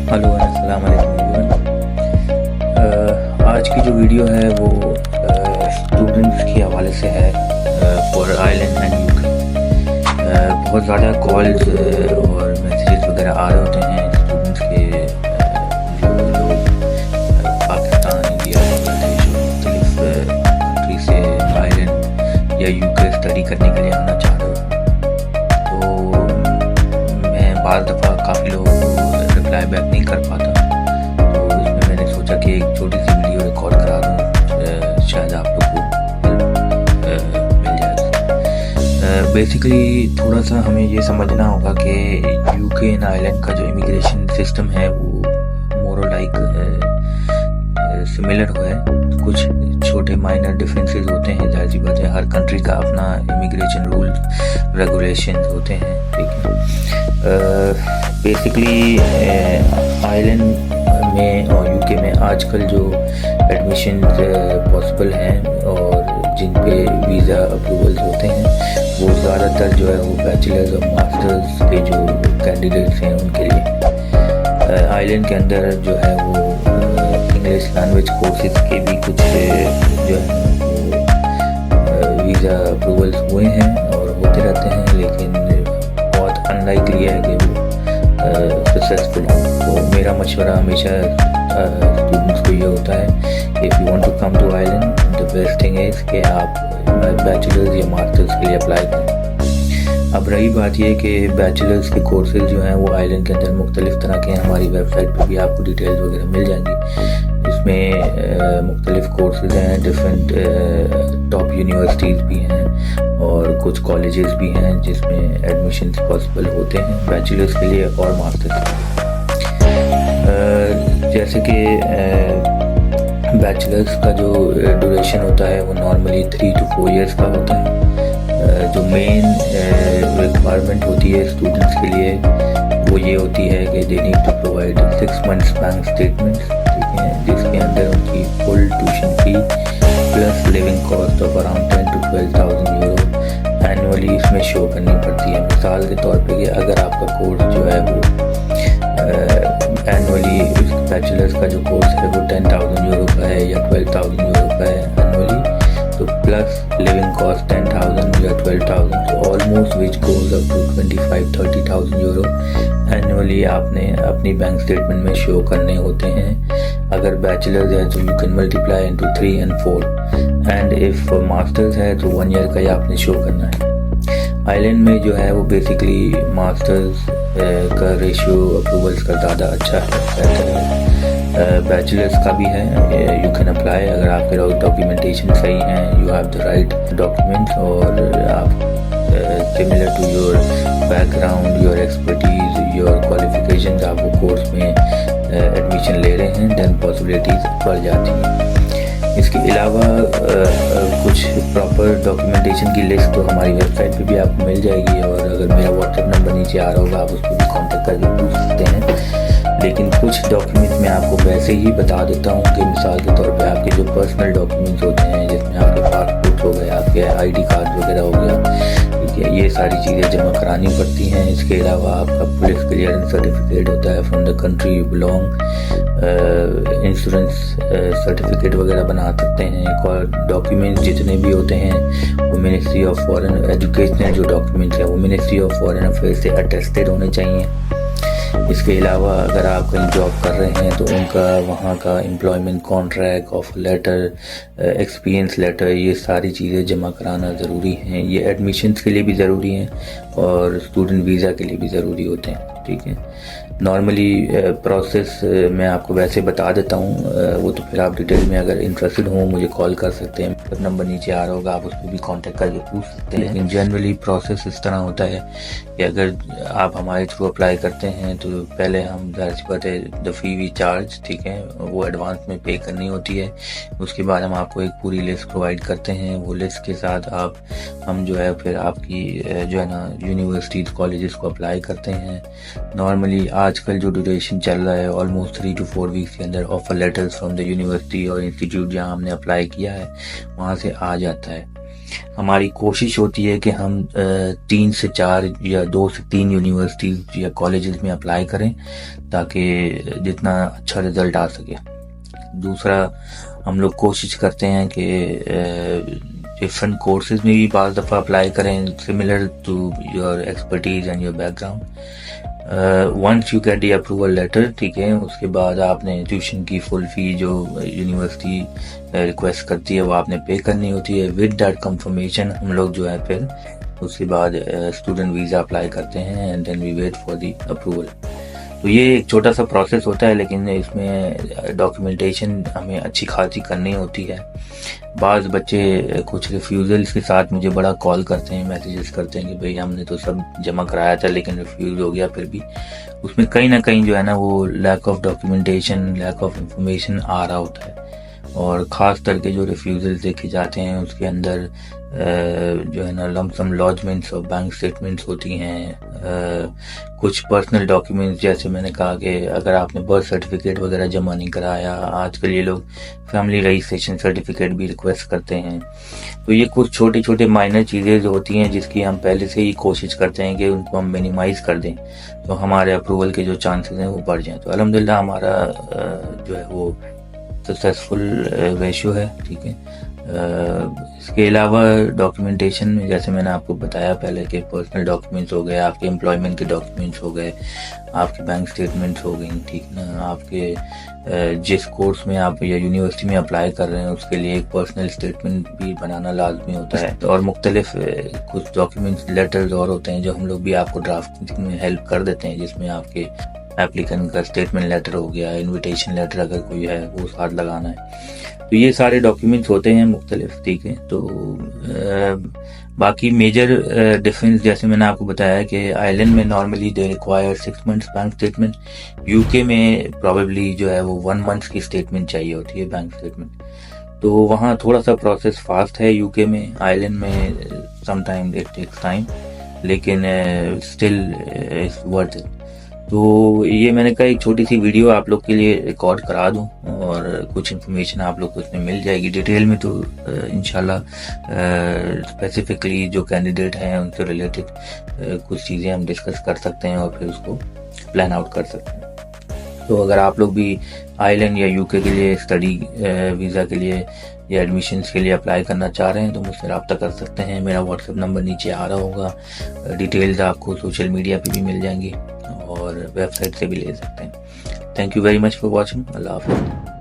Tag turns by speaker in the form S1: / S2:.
S1: Hello अस्सलाम वालेकुम everyone. आज की जो वीडियो है वो स्टूडेंट्स के हवाले से है फॉर आयरलैंड एंड यूके। बहुत ज़्यादा कॉल्स और मैसेजेस वगैरह आ रहे होते हैं स्टूडेंट्स के जो लोग पाकिस्तान, इंडिया, बांग्लादेश और मुख्तलिफ कंट्री से आयरलैंड या यूके स्टडी करने के लिए आना चाह रहे हो। तो मैं बाज़ दफ़ा काफ़ी लोगों को रिप्लाई बैक नहीं कर पाता, तो इसमें मैंने सोचा कि एक छोटी सी वीडियो रिकॉर्ड करा दूँ, शायद आप लोग को मिल जाए। बेसिकली थोड़ा सा हमें ये समझना होगा कि यूके एंड आयरलैंड का जो इमिग्रेशन सिस्टम है वो मोर लाइक सिमिलर है। कुछ छोटे माइनर डिफरेंसेस होते हैं, जाहिर सी बात है, हर कंट्री का अपना इमिग्रेशन रूल रेगुलेशन होते हैं, ठीक है। बेसिकली आयरलैंड में और यूके में आजकल जो एडमिशन पॉसिबल हैं और जिन पे वीज़ा अप्रूवल्स होते हैं वो ज़्यादातर जो है वो बैचलर्स और मास्टर्स के जो कैंडिडेट्स हैं उनके लिए। आयरलैंड के अंदर जो है वो इंग्लिश लैंग्वेज कोर्सेज के भी कुछ जो है वो वीज़ा अप्रूवल्स हुए हैं और होते रहते हैं, लेकिन बहुत अनलाइकली है कि वो सक्सेसफुल हो। तो मेरा मशवरा हमेशा स्टूडेंट्स को ये होता है, if you want to come to Ireland the best thing is कि आप बैचलर्स या मास्टर्स के लिए अप्लाई करें। अब रही बात ये कि बैचलर्स के कोर्सेज जो हैं वो आयरलैंड के अंदर मुख्तलिफ़ तरह के हैं। हमारी वेबसाइट पर भी आपको डिटेल्स वगैरह मिल जाएंगी। इसमें मुख्तलिफ़ कोर्सेज हैं, डिफरेंट टॉप यूनिवर्सिटीज़ भी हैं और कुछ कॉलेजेस भी हैं जिसमें एडमिशन पॉसिबल होते हैं बैचलर्स के लिए और मास्टर्स के लिए। जैसे कि बैचलर्स का जो ड्यूरेशन होता है वो नॉर्मली 3 to 4 years का होता है। जो मेन रिक्वायरमेंट होती है स्टूडेंट्स के लिए वो ये होती है कि they need to provide 6 months bank statements, ठीक है, जिसके अंदर उनकी full tuition fee plus living cost of around 10 to 12,000 euro annually इसमें शो करनी पड़ती है। मिसाल के तौर पे कि अगर आपका कोर्स जो है वो एनुअली बैचलर्स का जो कोर्स है वो 10,000 यूरो का है या 12,000 यूरो का है एनुअली, तो प्लस लिविंग कॉस्ट 10,000 या 12,000, तो almost which goes up to 25-30,000 euro annually आपने अपनी बैंक स्टेटमेंट में शो करने होते हैं। अगर बैचलर्स है तो you can multiply into 3 and 4 and if masters है तो 1 year का ही आपने शो करना है। आइलैंड में जो है वो बेसिकली मास्टर्स का रेशियो अप्रूवल्स का ज़्यादा अच्छा है, बेहतर है। बैचलर्स का भी है, यू कैन अप्लाई अगर आपके डॉक्यूमेंटेशन सही हैं, you have the right documents और आप similar to your background, your expertise, your qualifications आप वो कोर्स में एडमिशन ले रहे हैं, देन पॉसिबिलिटीज़ बढ़ जाती हैं। इसके अलावा कुछ प्रॉपर डॉक्यूमेंटेशन की लिस्ट तो हमारी वेबसाइट पे भी आपको मिल जाएगी और अगर मेरा व्हाट्सएप नंबर नीचे आ रहा होगा आप उस पर भी कॉन्टेक्ट करके पूछ सकते हैं। लेकिन कुछ डॉक्यूमेंट्स मैं आपको वैसे ही बता देता हूँ कि मिसाल के तौर पे आपके जो पर्सनल डॉक्यूमेंट्स होते हैं जिसमें आपके पासपोर्ट हो गए, आपके आईडी कार्ड वगैरह हो गया, ठीक है, ये सारी चीज़ें जमा करानी पड़ती हैं। इसके अलावा आपका पुलिस क्लियरेंस सर्टिफिकेट होता है from the country you belong, insurance certificate वगैरह बना सकते हैं। और डॉक्यूमेंट्स जितने भी होते हैं वो मिनिस्ट्री ऑफ फॉरेन एजुकेशनल जो डॉक्यूमेंट्स हैं वो मिनिस्ट्री ऑफ फॉरेन अफेयर्स से अटेस्टेड होने चाहिए। इसके अलावा अगर आप कहीं जॉब कर रहे हैं तो उनका वहाँ का employment contract, offer letter, experience letter, ये सारी चीज़ें जमा कराना ज़रूरी हैं। ये एडमिशन्स के लिए भी ज़रूरी हैं और स्टूडेंट वीज़ा के लिए भी ज़रूरी होते हैं, ठीक है। नॉर्मली प्रोसेस मैं आपको वैसे बता देता हूँ, वो तो फिर आप डिटेल में अगर इंटरेस्टेड हो मुझे कॉल कर सकते हैं, नंबर नीचे आ रहा होगा, आप उस पर भी कांटेक्ट करके पूछ सकते हैं। लेकिन जनरली प्रोसेस इस तरह होता है कि अगर आप हमारे थ्रू अप्लाई करते हैं तो पहले हम ज़ाहिर सी बात है द फी वी चार्ज, ठीक है, वो एडवांस में पे करनी होती है। उसके बाद हम आपको एक पूरी लिस्ट प्रोवाइड करते हैं, वो लिस्ट के साथ हम जो है फिर आपकी जो है ना यूनिवर्सिटीज़ कॉलेजेस को अप्लाई करते हैं। नॉर्मली आजकल जो ड्यूरेशन चल रहा है ऑलमोस्ट 3 to 4 वीक्स के अंदर offer letters from the university और इंस्टीट्यूट जहां हमने अप्लाई किया है वहां से आ जाता है। हमारी कोशिश होती है कि हम 3 से 4 या 2 से 3 यूनिवर्सिटीज या कॉलेजेस में अप्लाई करें ताकि जितना अच्छा रिजल्ट आ सके। दूसरा, हम लोग कोशिश करते हैं कि डिफरेंट कोर्सेज में भी बाज़ दफ़ा अप्लाई करें similar to your expertise and your background. Once you get the approval letter, ठीक है, उसके बाद आपने ट्यूशन की फुल फी जो यूनिवर्सिटी रिक्वेस्ट करती है वो आपने पे करनी होती है। विद दैट कंफर्मेशन हम लोग जो है फिर उसके बाद स्टूडेंट वीज़ा अप्लाई करते हैं and then we wait for the approval. तो ये एक छोटा सा प्रोसेस होता है, लेकिन इसमें डॉक्यूमेंटेशन हमें अच्छी खासी करनी होती है। बाज़ बच्चे कुछ रिफ्यूज़ल्स के साथ मुझे बड़ा कॉल करते हैं, मैसेजेस करते हैं कि भाई हमने तो सब जमा कराया था लेकिन रिफ्यूज़ हो गया। फिर भी उसमें कहीं ना कहीं जो है ना वो lack of documentation, lack of information आ रहा होता है। और ख़ास करके जो रिफ्यूज़ल्स देखे जाते हैं उसके अंदर जो है ना लमसम लॉजमेंट्स और बैंक स्टेटमेंट्स होती हैं, कुछ पर्सनल डॉक्यूमेंट्स, जैसे मैंने कहा कि अगर आपने बर्थ सर्टिफिकेट वगैरह जमा नहीं कराया, आजकल ये लोग फैमिली रजिस्ट्रेशन सर्टिफिकेट भी रिक्वेस्ट करते हैं। तो ये कुछ छोटी छोटी माइनर चीज़ें जो होती हैं जिसकी हम पहले से ही कोशिश करते हैं कि उनको हम मिनिमाइज़ कर दें तो हमारे अप्रूवल के जो चांसेस हैं वो बढ़ जाएँ। तो अल्हम्दुलिल्लाह हमारा जो है वो सक्सेसफुल रेशियो है, ठीक है। इसके अलावा डॉक्यूमेंटेशन में जैसे मैंने आपको बताया पहले कि पर्सनल डॉक्यूमेंट्स हो गए, आपके एम्प्लॉयमेंट के डॉक्यूमेंट्स हो गए, आपकी बैंक स्टेटमेंट्स हो गई, ठीक ना, आपके जिस कोर्स में आप या यूनिवर्सिटी में अप्लाई कर रहे हैं उसके लिए एक पर्सनल स्टेटमेंट भी बनाना लाजमी होता है। और मुख्तलिफ कुछ डॉक्यूमेंट्स लेटर्स और होते हैं जो हम लोग भी आपको ड्राफ्टिंग में हेल्प कर देते हैं, जिसमें आपके एप्लीकेंट का स्टेटमेंट लेटर हो गया, इनविटेशन लेटर अगर कोई है वो साथ लगाना है। तो ये सारे डॉक्यूमेंट्स होते हैं मुख्तलिफ, ठीक है। तो बाकी मेजर डिफरेंस जैसे मैंने आपको बताया कि आयरलैंड में normally they require 6 months bank statement, UK में प्रॉबेबली जो है वो 1 मंथ की स्टेटमेंट चाहिए होती है बैंक स्टेटमेंट। तो वहाँ थोड़ा सा प्रोसेस फास्ट है यूके में, आयरलैंड में समटाइम इट टेक्स टाइम, लेकिन स्टिल इट्स वर्थ इट। तो ये मैंने कहा एक छोटी सी वीडियो आप लोग के लिए रिकॉर्ड करा दूं और कुछ इन्फॉर्मेशन आप लोग को उसमें मिल जाएगी डिटेल में। तो इंशाल्लाह स्पेसिफिकली जो कैंडिडेट हैं उनसे रिलेटेड कुछ चीज़ें हम डिस्कस कर सकते हैं और फिर उसको प्लान आउट कर सकते हैं। तो अगर आप लोग भी आयरलैंड या यूके के लिए स्टडी वीज़ा के लिए या एडमिशन्स के लिए अप्लाई करना चाह रहे हैं तो मुझसे रब्ता कर सकते हैं। मेरा व्हाट्सएप नंबर नीचे आ रहा होगा, डिटेल्स आपको सोशल मीडिया पे भी मिल जाएंगी और वेबसाइट से भी ले सकते हैं। Thank you very much for watching. अल्लाह हाफ़िज़।